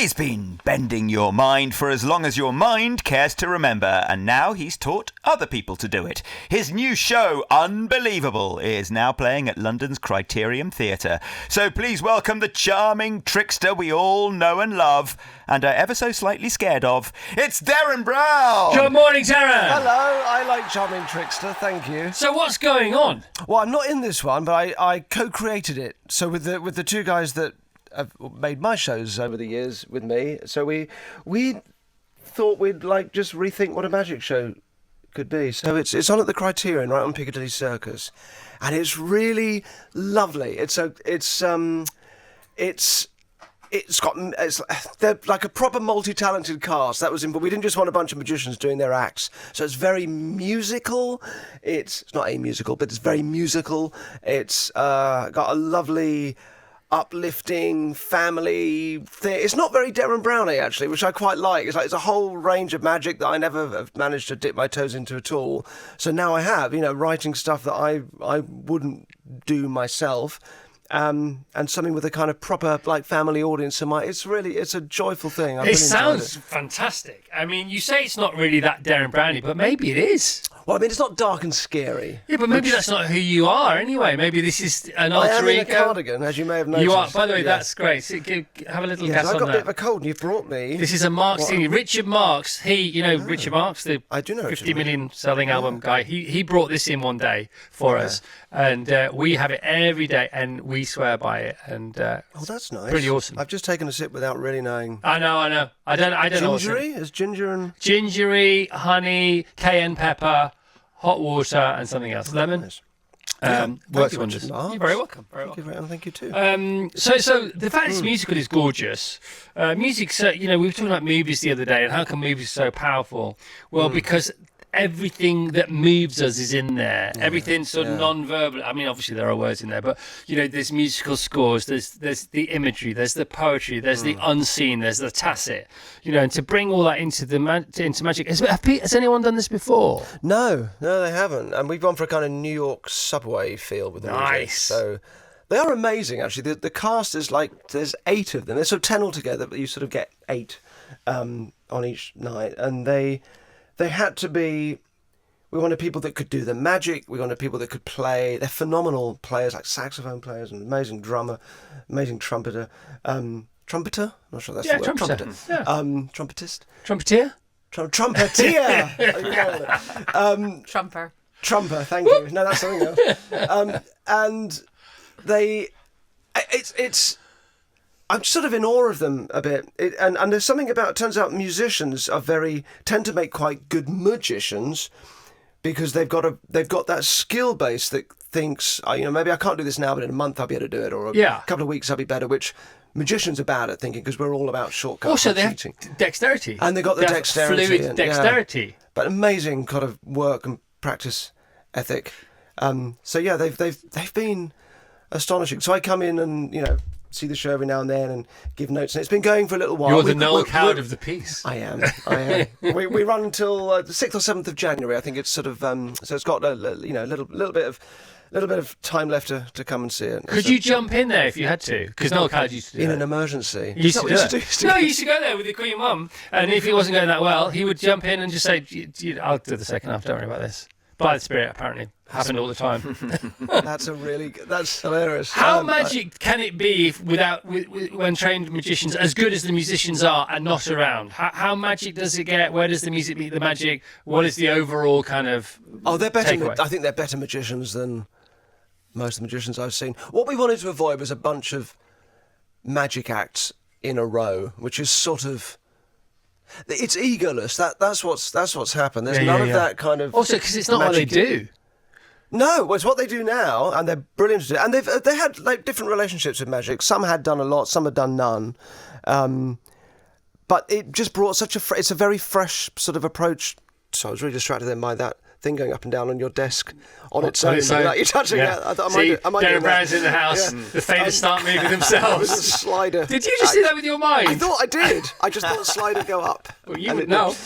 He's been bending your mind for as long as your mind cares to remember, and now he's taught other people to do it. His new show, Unbelievable, is now playing at London's Criterion Theatre. So please welcome the charming trickster we all know and love, and are ever so slightly scared of. It's Derren Brown! Good morning, Derren! Hello, I like charming trickster, thank you. So what's going on? Well, I'm not in this one, but I co-created it. So with the two guys that have made my shows over the years with me, so we thought we'd like just rethink what a magic show could be. So it's on at the Criterion, right on Piccadilly Circus, and it's really lovely. They're like a proper multi-talented cast. That was but we didn't just want a bunch of magicians doing their acts. So it's very musical. It's not a musical, but it's very musical. It's got a lovely, uplifting family thing. It's not very Derren Browny actually, which I quite like. It's a whole range of magic that I never have managed to dip my toes into at all. So now I have, writing stuff that I wouldn't do myself. And something with a kind of proper family audience. It's a joyful thing. It sounds fantastic. I mean, you say it's not really that Derren Browny, but maybe it is. Well, I mean, it's not dark and scary. Yeah, but maybe that's not who you are anyway. Maybe this is an alter ego. I am in a cardigan, as you may have noticed. You are. By the way, yes. That's great. So have a little guess on that. I got a bit of a cold, and you brought me. This is a Marx thing. Richard Marx. Richard Marx, the I do know 50 million selling album guy. He brought this in one day for us, and we have it every day, and we swear by it. And that's nice. Pretty awesome. I've just taken a sip without really knowing. I know. I don't know. Gingery? Is ginger and gingery, honey, cayenne pepper, hot water, and something else. Lemon. Nice. Works wonders. You're very welcome. Thank you too. So the fact it's musical is gorgeous. Music's, we were talking about movies the other day, and how come movies are so powerful? Well, because everything that moves us is in there. Everything sort of non-verbal. I mean, obviously there are words in there, but there's musical scores. There's the imagery. There's the poetry. There's the unseen. There's the tacit. And to bring all that into magic. Has anyone done this before? No, they haven't. And we've gone for a kind of New York subway feel with the music. Nice. So they are amazing, actually. The cast is there's 8 of them. There's sort of 10 altogether, but you sort of get 8 on each night, and they had to be. We wanted people that could do the magic. We wanted people that could play. They're phenomenal players, like saxophone players, an amazing drummer, amazing trumpeter. Trumpeter? I'm not sure that's the word. Trumpeter. Yeah. Trumpetist. Trumpeteer. Trumpeteer. Trumper. Thank you. No, that's something else. And it's. I'm sort of in awe of them a bit, and there's something about. It turns out musicians tend to make quite good magicians, because they've got that skill base that thinks, maybe I can't do this now, but in a month I'll be able to do it, or a couple of weeks I'll be better. Which magicians are bad at thinking, because we're all about shortcuts. Also, they cheating. have dexterity, and they got the dexterity, fluid dexterity, but amazing kind of work and practice ethic. They've been astonishing. So I come in and see the show every now and then and give notes, and it's been going for a little while. You're the Noel Coward of the piece. I am. we run until the 6th or 7th of January. I think it's sort of so it's got a little bit of time left to come and see it. Could you jump in there if you had to? Because Noel Coward used to do in that. an emergency. He used to do. No, he used to go there with the Queen Mum, and if it wasn't going that well, he would jump in and just say, "I'll do the second half. Don't worry about this." By the Spirit, apparently. Happened all the time. That's hilarious. How magic can it be when trained magicians, as good as the musicians are, are not around? How magic does it get? Where does the music meet the magic? What is the overall kind of they're better. takeaway? I think they're better magicians than most of the magicians I've seen. What we wanted to avoid was a bunch of magic acts in a row, which is sort of. It's egoless. That's what's happened. There's none of that kind of. Also, because it's not what they do. No, well, it's what they do now, and they're brilliant at it. And they had different relationships with magic. Some had done a lot, some had done none. But it just brought it's a very fresh sort of approach. So I was really distracted then by that thing going up and down on your desk on its own. Like you're touching it. Derren Brown's in the house. Yeah. The faders start moving themselves. It was a slider. Did you just do that with your mind? I thought I did. I just thought the slide would go up. Well, you would know.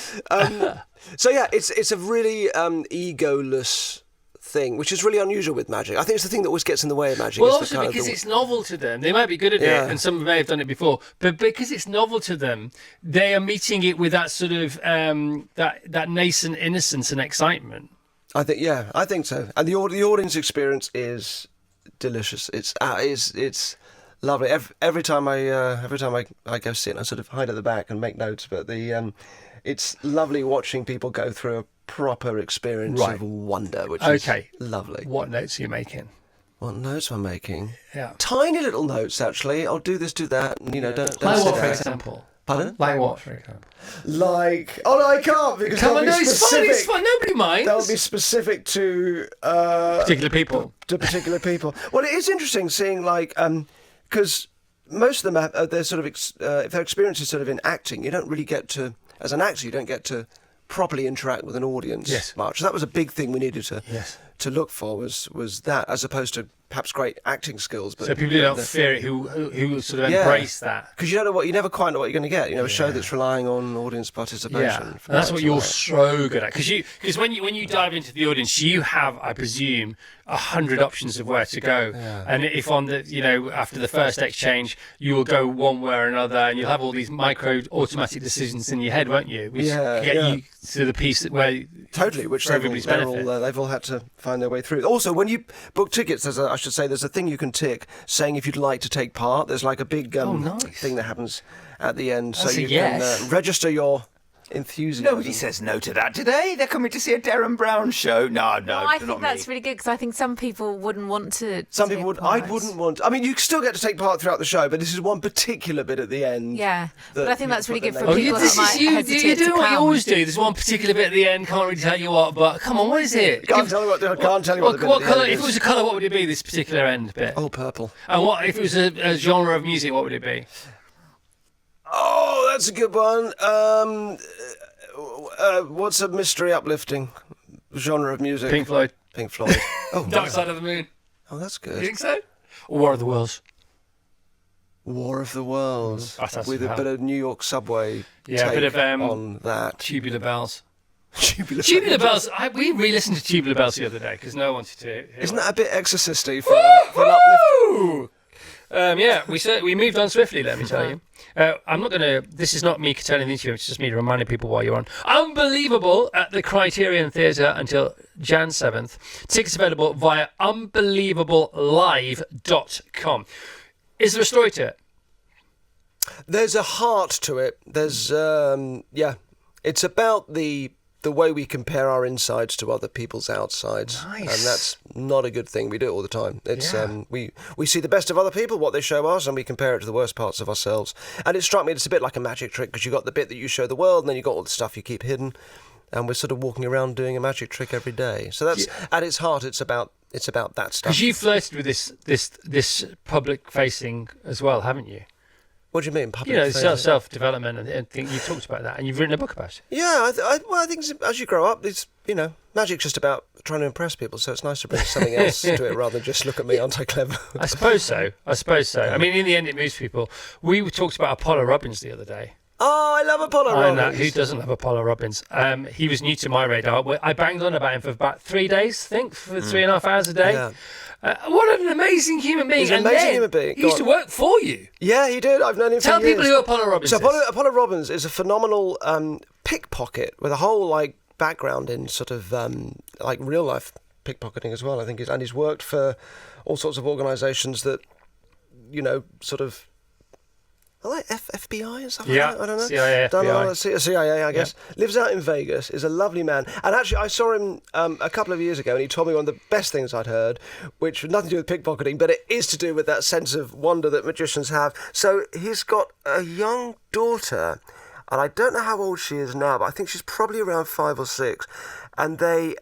So it's a really egoless thing, which is really unusual with magic. I think it's the thing that always gets in the way of magic. Well, is the also kind of because the- it's novel to them. They might be good at Yeah. it, and some may have done it before. But because it's novel to them, they are meeting it with that sort of that nascent innocence and excitement. I think so. And the audience experience is delicious. It's lovely. Every time I go see it, I sort of hide at the back and make notes. But it's lovely watching people go through a proper experience Right. of wonder, which Okay. is lovely. What notes are you making? What notes am I making? Yeah. Tiny little notes, actually. I'll do this, do that. And, don't Like sit what, for down. example? Pardon? Like what, for example? Like, oh no, I can't because Come they'll on, be no, it's fun. specific. It's fun. Nobody minds. They'll be specific to Particular people. to particular people. Well, it is interesting seeing because most of them have they're sort of if their experience is sort of in acting, you don't really get to, as an actor, you don't get to properly interact with an audience Yes. much. So that was a big thing we needed to Yes. to look for was that, as opposed to perhaps great acting skills. But So people who don't fear it, who sort of embrace that. because you never quite know what you're going to get. A show that's relying on audience participation. Yeah, and for that's that what to you're work. so good at. Because when you dive into the audience, you have, I presume, 100 options of where to go. And if on the after the first exchange, you will go one way or another, and you'll have all these micro automatic decisions in your head, won't you? Which Yeah, get yeah. you to the piece where Totally, which for everybody's benefit. they've all had to find their way through. Also, when you book tickets, there's a thing you can tick saying if you'd like to take part. There's like a big nice. thing that happens at the end, That's so a you yes. can register your enthusiasm. Nobody says no to that today. They're coming to see a Derren Brown show. No, I not think that's me. really good because I think some people wouldn't want to. Some take people would. part. I wouldn't want. I mean, you still get to take part throughout the show, but this is one particular bit at the end. Yeah, but I think that's really good for Oh, people this that might is you. hesitate You're doing to what you come. always do. There's one particular bit at the end. Can't really tell you what, but come on, what is it? Can't tell you what. I can't tell you what. the bit What at the colour? end If it was is. a colour, what would it be? This particular end bit. Oh, purple. And what if it was a genre of music? What would it be? Oh, that's a good one. What's a mystery uplifting genre of music? Pink Floyd. Pink Floyd. Oh, Dark Side of the Moon. oh, that's You good. think so? Or War of the Worlds. War of the Worlds That's with a how- bit of New York subway. Yeah, a bit take of, on that. Tubular Bells. Tubular Tubular Bells. We re-listened to Tubular Bells the other day because no one wanted to hear Isn't it. that a bit exorcisty for an uplift? Woo! Yeah, we moved on swiftly, let me tell you. I'm not going to... This is not me telling the interview, it's just me reminding people while you're on. Unbelievable at the Criterion Theatre until Jan 7th. Tickets available via unbelievablelive.com. Is there a story to it? There's a heart to it. There's it's about the way we compare our insides to other people's outsides. Nice. And that's not a good thing. We do it all the time. It's Yeah. we see the best of other people, what they show us, and we compare it to the worst parts of ourselves. And it struck me it's a bit like a magic trick because you got the bit that you show the world, and then you got all the stuff you keep hidden. And we're sort of walking around doing a magic trick every day. So that's at its heart. It's about that stuff. Because you flirted with this public facing as well, haven't you? What do you mean? Public You know, facing? self-development and think you've talked about that and you've written a book about it. Yeah, I think as you grow up, it's magic's just about trying to impress people. So it's nice to bring something else to it rather than just look at me, aren't I clever? I suppose so. I mean, in the end, it moves people. We talked about Apollo Robbins the other day. Oh, I love Apollo I know, Robbins. who doesn't love Apollo Robbins? He was new to my radar. I banged on about him for about 3 days, I think, for 3.5 hours a day. Yeah. What an amazing human being. He's an And amazing then human being. He Go used to on. work for you. Yeah, he did. I've known him Tell for years. people who Apollo Robbins So is. Apollo Robbins is a phenomenal pickpocket with a whole background in sort of real life pickpocketing as well. I think he's worked for all sorts of organisations that sort of. FBI and stuff like Yeah, that? I don't know. CIA, Done all FBI. that- CIA, I guess. Lives out in Vegas, is a lovely man. And actually, I saw him a couple of years ago, and he told me one of the best things I'd heard, which had nothing to do with pickpocketing, but it is to do with that sense of wonder that magicians have. So he's got a young daughter, and I don't know how old she is now, but I think she's probably around 5 or 6. And they,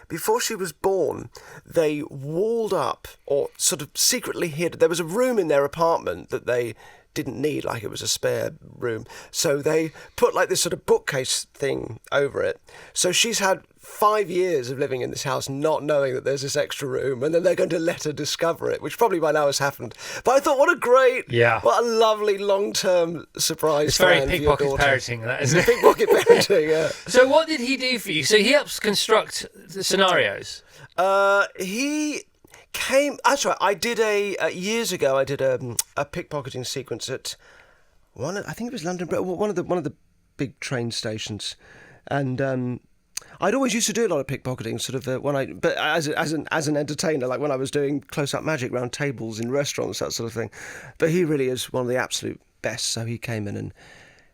before she was born, they walled up, or sort of secretly hid. There was a room in their apartment that they didn't need, like it was a spare room. So they put this sort of bookcase thing over it. So she's had 5 years of living in this house not knowing that there's this extra room, and then they're going to let her discover it, which probably by now has happened. But I thought, what a lovely long-term surprise. It's very plan for your pickpocket daughter. parenting, that, isn't it? Pickpocket parenting, yeah. So what did he do for you? So he helps construct the scenarios. He came. That's right. I did years ago. I did a pickpocketing sequence at I think it was London, one of the big train stations, and I'd always used to do a lot of pickpocketing, sort of but as an entertainer, like when I was doing close-up magic round tables in restaurants, that sort of thing. But he really is one of the absolute best. So he came in and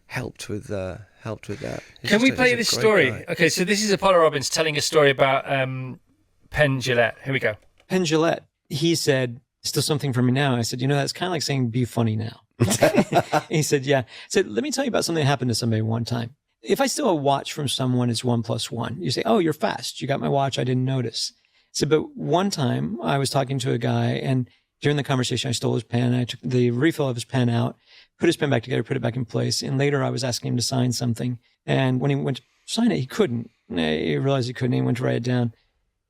helped with that. Can we play this story? Guy. Okay, so this is Apollo Robbins telling a story about Penn Jillette. Here we go. Penn Jillette, he said, "Still something for me now." I said, that's kind of like saying, "Be funny now." He said, "Yeah." I said, "Let me tell you about something that happened to somebody one time. If I steal a watch from someone, it's 1 + 1. You say, 'Oh, you're fast. You got my watch. I didn't notice.'" I said, "But one time I was talking to a guy, and during the conversation, I stole his pen. I took the refill of his pen out, put his pen back together, put it back in place. And later I was asking him to sign something. And when he went to sign it, he couldn't. He realized he couldn't. He went to write it down.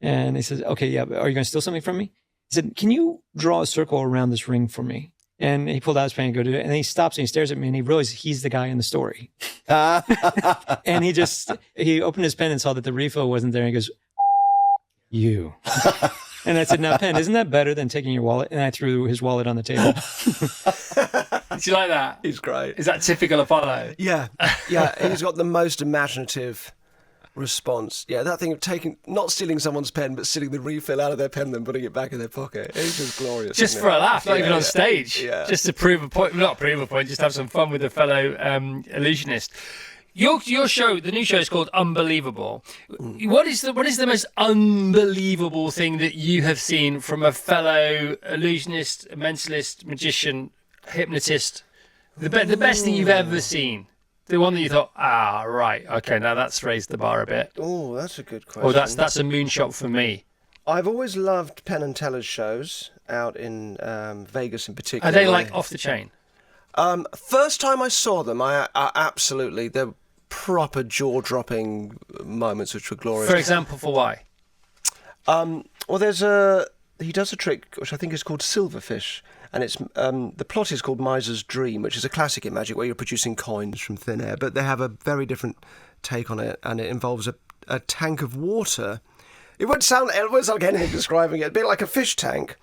And he said, 'Okay, yeah, but are you going to steal something from me?' He said, 'Can you draw a circle around this ring for me?' And he pulled out his pen and go do it. And then he stops and he stares at me and he realizes he's the guy in the story. And he opened his pen and saw that the refill wasn't there. And he goes, 'You.' And I said, 'Now, Penn, isn't that better than taking your wallet?' And I threw his wallet on the table. Did you like that? He's great. Is that typical Apollo? Yeah. He's got the most imaginative response. Yeah, that thing of not stealing someone's pen, but stealing the refill out of their pen, then putting it back in their pocket. It's just glorious. Just for a laugh, not even on stage. Yeah. Just to prove a point. Not prove a point, just have some fun with a fellow illusionist. Your show, the new show, is called Unbelievable. What is the most unbelievable thing that you have seen from a fellow illusionist, mentalist, magician, hypnotist? The best thing you've ever seen? The one that you thought, right, okay, now that's raised the bar a bit. Oh, that's a good question. Oh, that's a moonshot for me. I've always loved Penn and Teller's shows out in Vegas in particular. Are they like off the chain? First time I saw them, I absolutely, they're proper jaw-dropping moments which were glorious. For example, for why? Well, he does a trick which I think is called Silverfish. And it's the plot is called Miser's Dream, which is a classic in magic where you're producing coins from thin air, but they have a very different take on it, and it involves a tank of water. It won't sound like anything describing it. It'd be like a fish tank,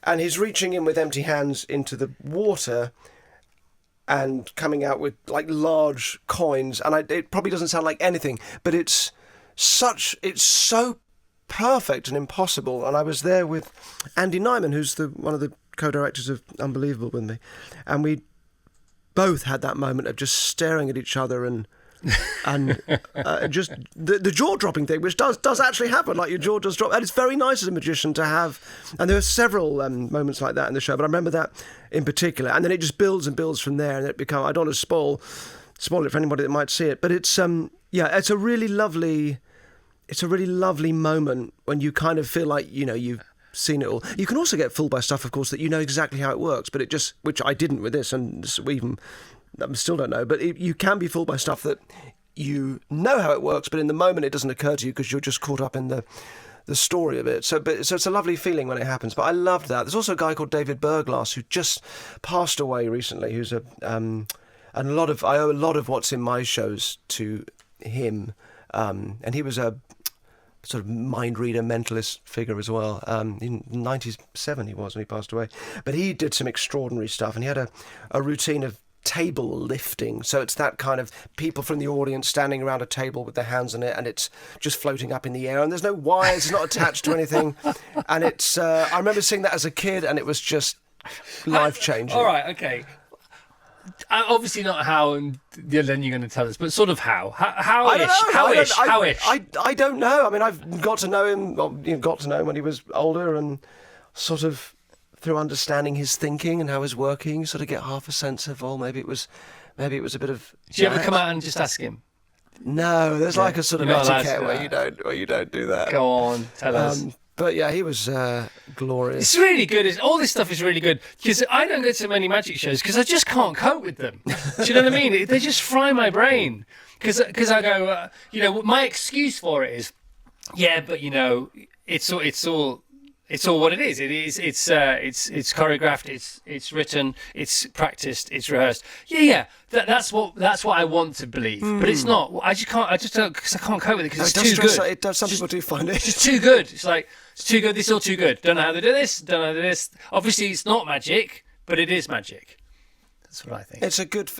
and he's reaching in with empty hands into the water and coming out with like large coins, and it probably doesn't sound like anything, but it's so perfect and impossible. And I was there with Andy Nyman, who's one of the co-directors of Unbelievable with me, and we both had that moment of just staring at each other and just the jaw-dropping thing, which does actually happen, like your jaw does drop, and it's very nice as a magician to have. And there are several moments like that in the show, but I remember that in particular, and then it just builds and builds from there, and it becomes, I don't want to spoil it for anybody that might see it, but it's it's a really lovely moment when you kind of feel like you've seen it all. You can also get fooled by stuff, of course, that you know exactly how it works, but which I didn't with this, and we still don't know, but you can be fooled by stuff that you know how it works, but in the moment it doesn't occur to you because you're just caught up in the story of it. So it's a lovely feeling when it happens. But I loved that. There's also a guy called David Berglass who just passed away recently, who's and I owe a lot of what's in my shows to him, and he was a sort of mind reader, mentalist figure as well. In 97 he was when he passed away. But he did some extraordinary stuff, and he had a routine of table lifting. So it's that kind of people from the audience standing around a table with their hands on it, and it's just floating up in the air, and there's no wires, it's not attached to anything. And it's I remember seeing that as a kid, and it was just life-changing. All right, okay. Obviously not how, and then you're going to tell us, but sort of how. How-ish? I don't know. I mean, I've got to know him. Well, got to know him when he was older, and sort of through understanding his thinking and how he's working, you sort of get half a sense of, maybe it was a bit of. Do you ever come out and just ask him? No, there's like a sort of etiquette where you don't do that. Go on, tell us. But yeah, he was glorious. It's really good. All this stuff is really good because I don't go to many magic shows because I just can't cope with them. Do you know what I mean? They just fry my brain because I go, my excuse for it is, yeah, but it's all It's all what it is. It's choreographed. It's written. It's practiced. It's rehearsed. Yeah. That's what I want to believe. But it's not. I just don't because I can't cope with it because it's too good. It does. Some people do find it. It's just too good. It's like it's too good. This is all too good. Don't know how to do this. Don't know how to do this. Obviously, it's not magic, but it is magic. That's what I think.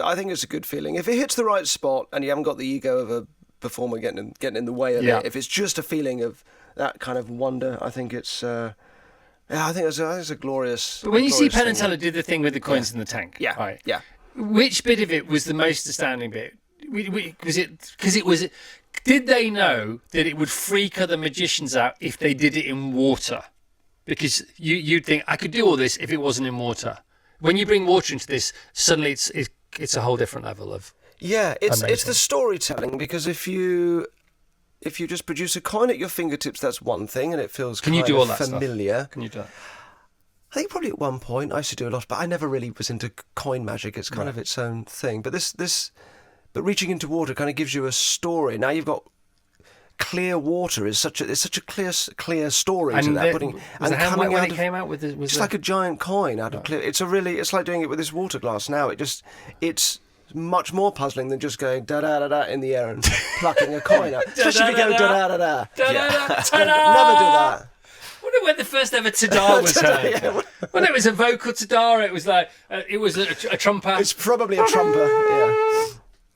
I think it's a good feeling if it hits the right spot and you haven't got the ego of a performer getting in the way of it. If it's just a feeling of that kind of wonder, I think it's. I think it's a glorious. But when you see Penn and Teller did the thing with the coins in the tank, right? Yeah. Which bit of it was the most astounding bit? Was it because it was? Did they know that it would freak other magicians out if they did it in water? Because you'd think I could do all this if it wasn't in water. When you bring water into this, suddenly it's a whole different level of. Yeah, it's the storytelling because if you just produce a coin at your fingertips, that's one thing, and it feels Can you do all that familiar. Stuff? Can you do that? I think probably at one point I used to do a lot, but I never really was into coin magic. It's kind of its own thing. But but reaching into water kind of gives you a story. Now you've got clear water is such a clear story to that. Coming out, it came out with it's like a giant coin out of clear. It's like doing it with this water glass. Now it's much more puzzling than just going da da da da in the air and plucking a coin out. Especially if you go da da da da. Never do that. I wonder when the first ever ta-da was heard. When it was a vocal ta-da, it was like it was a trumper. It's probably a trumper. Yeah.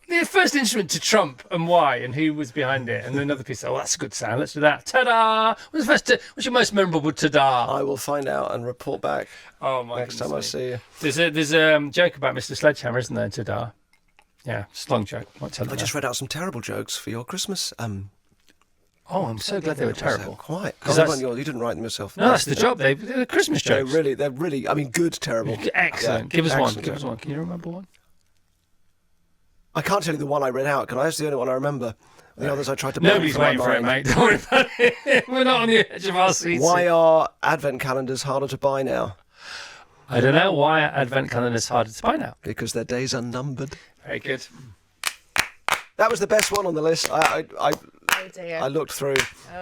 The first instrument to trump and why and who was behind it, and then another piece. Oh, that's a good sound. Let's do that. Ta-da! What's your most memorable ta-da? I will find out and report back. Oh my! Next time I see you. There's a joke about Mr. Sledgehammer, isn't there? Ta-da! Yeah, it's a long joke. I just read out some terrible jokes for your Christmas. Oh, I'm so glad they were terrible. Quite. You didn't write them yourself. No, that's the job. They're Christmas jokes. They're really. I mean, good, terrible. Excellent. Yeah. Give us one. Give us one. Can you remember one? I can't tell you the one I read out. Can I? It's the only one I remember. The others I tried to. Nobody's waiting for it, mate. Don't worry about it. We're not on the edge of our seats. Why are advent calendars harder to buy now? I don't know. Why are advent calendars harder to buy now? Because their days are numbered. Very good. That was the best one on the list. Oh dear. I looked through.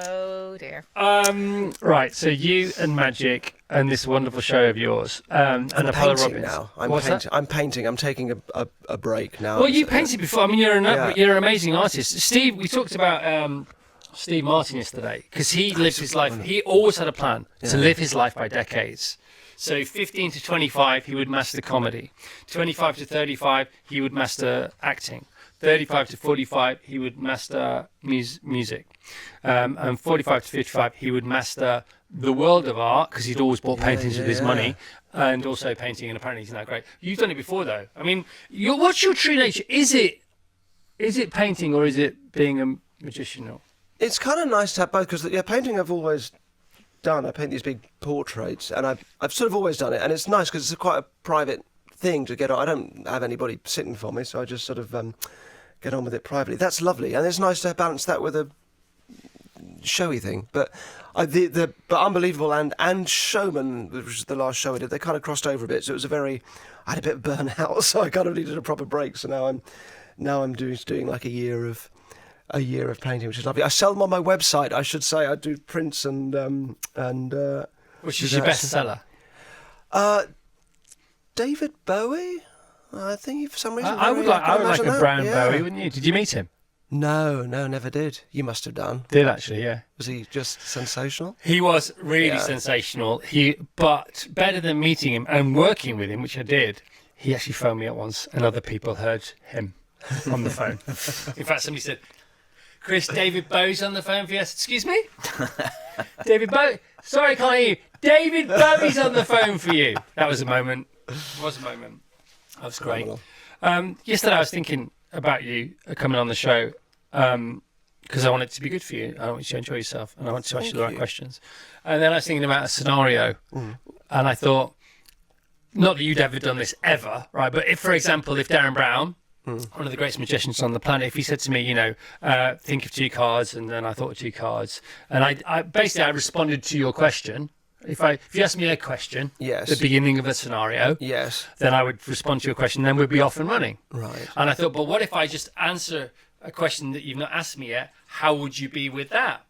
Oh dear. Right. So you and magic and this wonderful show of yours. And Apollo Robbins. Now. I'm painting. I'm taking a break now. Well, you painted before. I mean, you're an amazing artist. Steve, we talked about Steve Martin yesterday because he lived his life. He always had a plan to live his life by decades. So 15 to 25, he would master comedy. 25 to 35, he would master acting. 35 to 45, he would master music. And 45 to 55, he would master the world of art because he'd always bought paintings with his money and also painting, and apparently he's not great. You've done it before, though. I mean, what's your true nature? Is it painting or is it being a magician? Or? It's kind of nice to have both because painting I've always done. I paint these big portraits and I've sort of always done it, and it's nice because it's quite a private thing to get on. I don't have anybody sitting for me, so I just sort of get on with it privately. That's lovely, and it's nice to balance that with a showy thing. But but Unbelievable and Showman, which was the last show I did, they kind of crossed over a bit. So it was I had a bit of burnout, so I kind of needed a proper break. So now I'm doing like a year of painting, which is lovely. I sell them on my website. I should say I do prints and which is your bestseller? David Bowie. I think for some reason I would like a brown Bowie, wouldn't you? Did you meet him? No, never did. You must have done. Did actually, yeah. Was he just sensational? He was really sensational. But better than meeting him and working with him, which I did, he actually phoned me up once and other people heard him on the phone. In fact, somebody said, Chris, David Bowie's on the phone for you. I said, excuse me? David Bowie? Sorry, I can't hear you. David Bowie's on the phone for you. That was a moment. It was a moment. That was great. Yesterday I was thinking about you coming on the show because I want it to be good for you. I want you to enjoy yourself and I want to ask you the right questions. And then I was thinking about a scenario and I thought, not that you'd ever done this ever, right? But if, for example, if Derren Brown, one of the greatest magicians on the planet, if he said to me, think of two cards, and then I thought of two cards, and I basically responded to your question. If you asked me a question, yes, the beginning of a scenario, yes, then I would respond to your question, then we'd be off and running. Right. And I thought, but what if I just answer a question that you've not asked me yet? How would you be with that?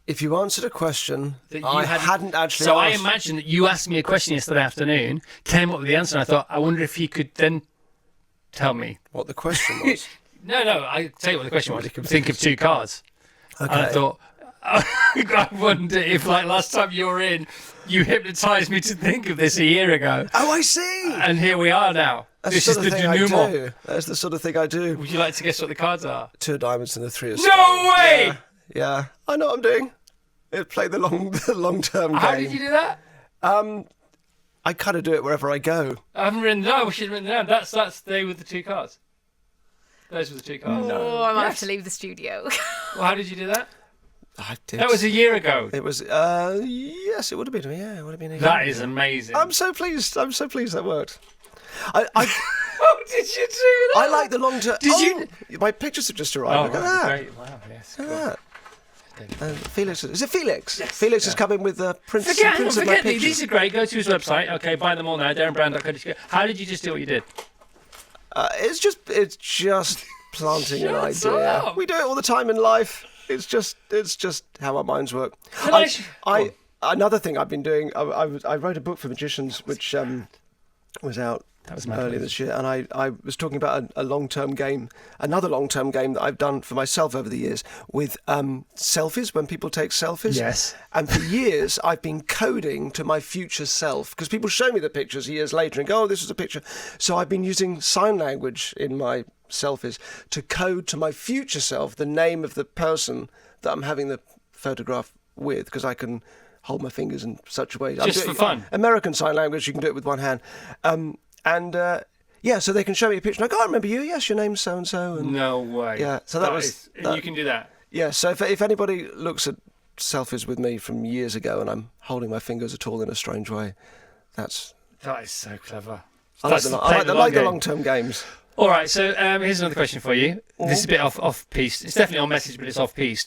If you answered a question that you I hadn't actually So asked. I imagine that you asked me a question yesterday afternoon, came up with the answer, and I thought, I wonder if he could then tell me. What the question was. No, I tell you what the question was. Think of 2 cards. Okay. And I thought, I wonder if, like last time you were in, you hypnotised me to think of this a year ago. Oh, I see. And here we are now. That's This the is sort the of thing I denouement. do. That's the sort of thing I do. Would you like to guess what the cards are? 2 of diamonds and the 3 of No spades. way! Yeah. I know what I'm doing. Play the long-term game. How did you do that? I kind of do it wherever I go. I haven't written it down. We should have written it down. That's they with the 2 cards. Those were the 2 cards. Oh, I might have Yes. to leave the studio. Well, how did you do that? I did. That was a year ago. It was. Yes, it would have been. Yeah, it would have been. That is amazing. I'm so pleased. I'm so pleased that worked. I How did you do that? I like the long term. Did you- My pictures have just Oh, arrived. Look at that. great. Wow, yes. Look cool. at that. Felix, is it Felix? Felix has come in with the prints of my Forget pictures. these are great. Go to his website. Okay, buy them all now. DerrenBrown.co.uk. How did you just do what you did? It's just planting an Shut idea. up. We do it all the time in life. It's just how our minds work. Can Another thing I've been doing. I wrote a book for magicians, which was out earlier this year, and I was talking about a long-term game, another long-term game that I've done for myself over the years with selfies, when people take selfies. Yes. And for years, I've been coding to my future self, because people show me the pictures years later and go, oh, this is a picture. So I've been using sign language in my selfies to code to my future self the name of the person that I'm having the photograph with, because I can hold my fingers in such a way. Just for fun? American Sign Language, you can do it with one hand. So they can show me a picture. Like, oh, I remember you. Yes, your name's so and so. No way. Yeah, so that was. And you can do that. Yeah, so if anybody looks at selfies with me from years ago and I'm holding my fingers at all in a strange way, That is so clever. I like the long-term games. All right, so here's another question for you. This is a bit off piece. It's definitely on message, but it's off piece.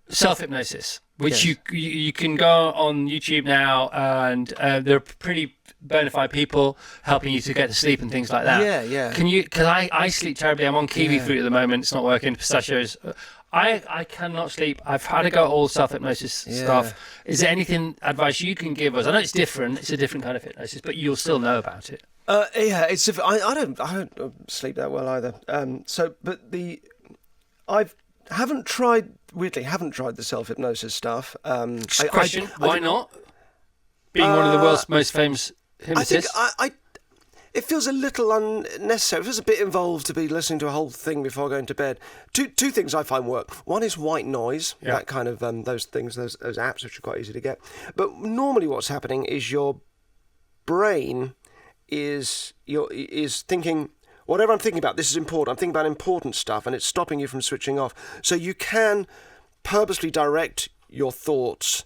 Self-hypnosis, which Yes. you can go on YouTube now, and there are pretty bona fide people helping you to get to sleep and things like that. Yeah. Can you? Because I sleep terribly. I'm on kiwi fruit at the moment. It's not working. Pistachios. I cannot sleep. I've had to go all self-hypnosis stuff. Is there anything advice you can give us? I know it's different. It's a different kind of hypnosis, but you'll still know about it. It's. I don't sleep that well either. Haven't tried the self-hypnosis stuff. Question: why not? Being one of the world's most famous hypnotists. I think it feels a little unnecessary. It feels a bit involved to be listening to a whole thing before going to bed. Two things I find work. One is white noise, that kind of those things, those apps which are quite easy to get. But normally, what's happening is your brain is thinking. Whatever I'm thinking about, this is important. I'm thinking about important stuff, and it's stopping you from switching off. So you can purposely direct your thoughts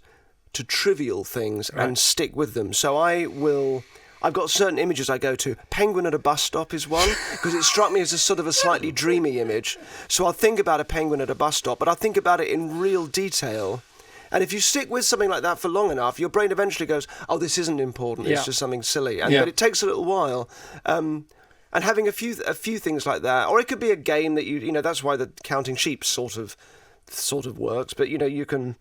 to trivial things and stick with them. So I've got certain images I go to. Penguin at a bus stop is one, because it struck me as a sort of a slightly dreamy image. So I'll think about a penguin at a bus stop, but I'll think about it in real detail. And if you stick with something like that for long enough, your brain eventually goes, oh, this isn't important. It's just something silly. But it takes a little while. And having a few things like that, or it could be a game that you know. That's why the counting sheep sort of works. But you can,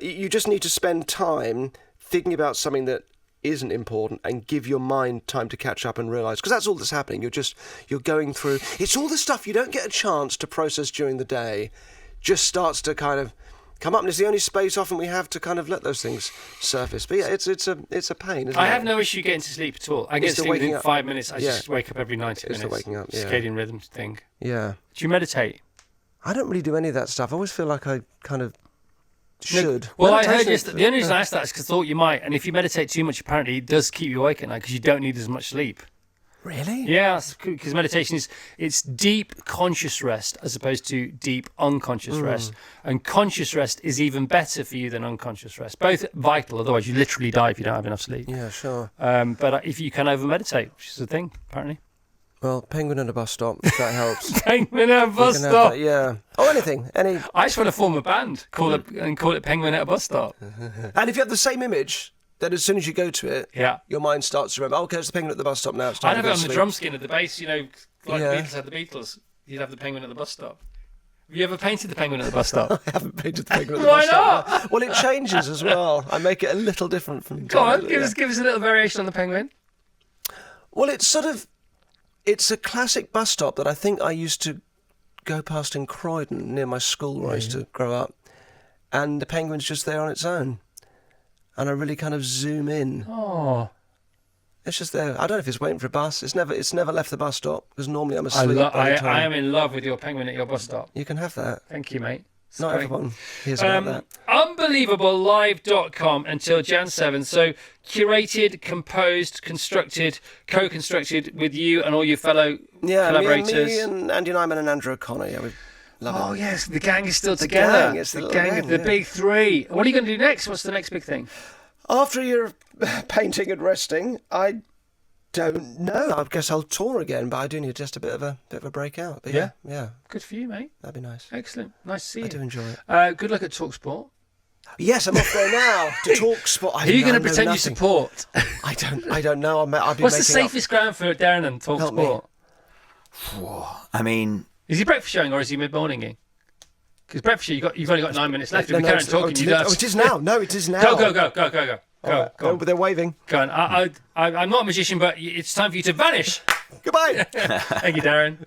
you just need to spend time thinking about something that isn't important and give your mind time to catch up and realise, because that's all that's happening. You're going through. It's all the stuff you don't get a chance to process during the day, just starts to kind of come up, and it's the only space often we have to kind of let those things surface. But yeah, it's a pain, isn't it? I have no issue getting to sleep at all. I get to sleep waking within up. 5 minutes. I just wake up every 90 It's minutes. the waking up, yeah. Circadian rhythm thing. Yeah. Do you meditate? I don't really do any of that stuff. I always feel like I kind of should. Well, I heard Meditation just the only reason I asked that is because I thought you might. And if you meditate too much, apparently it does keep you awake at night because you don't need as much sleep. Really? Yeah, because meditation it's deep conscious rest as opposed to deep unconscious rest. And conscious rest is even better for you than unconscious rest. Both vital, otherwise you literally die if you don't have enough sleep. Yeah, sure. But if you can over meditate, which is a thing, apparently. Well, penguin at a bus stop, if that helps. Penguin at a bus You can have stop. that, yeah. Oh, anything. I just want to form a band, call it Penguin at a bus stop. And if you have the same image, then as soon as you go to it, your mind starts to remember, okay, it's the penguin at the bus stop now. It's time I'd to have go it to on the sleep. drum skin at the base, like Yeah. the Beatles had the Beatles. You'd have the penguin at the bus stop. Have you ever painted the penguin at the bus stop? I haven't painted the penguin at the Why bus stop. not? Well, it changes as well. I make it a little different from. Go on, give us a little variation on the penguin. Well, it's a classic bus stop that I think I used to go past in Croydon near my school where I used to grow up, and the penguin's just there on its own, and I really kind of zoom in. Oh. It's just there. I don't know if it's waiting for a bus. It's never left the bus stop because normally I'm asleep. I am in love with your penguin at your bus stop. You can have that. Thank you, mate. It's Not great. everyone hears about that. Unbelievablelive.com until Jan 7. So curated, composed, constructed, co-constructed with you and all your fellow collaborators. Me and Andy Nyman and Andrew O'Connor. Yeah, we love Oh it. yes, the gang is still together. Gang, it's the the little gang, gang, the yeah. big three. What are you going to do next? What's the next big thing? After a year of painting and resting, I don't know. I guess I'll tour again, but I do need just a bit of a breakout. But yeah, Good for you, mate. that'd be nice. Excellent. Nice to see you. I do enjoy it. Good luck at TalkSport. Yes, I'm off there now to talk sport. Who are you going to pretend you support? I don't know. I'll be What's the making up. safest ground for Derren and Help me. TalkSport? I mean, Is he breakfast showing or is he mid-morninging? Because breakfast show, you've only got 9 minutes left. If No, we no, carry on it's- talking, you don't. it is now. No, it is now. Go. Go on. But they're waving. Go on. I'm not a magician, but it's time for you to vanish. Goodbye. Thank you, Derren.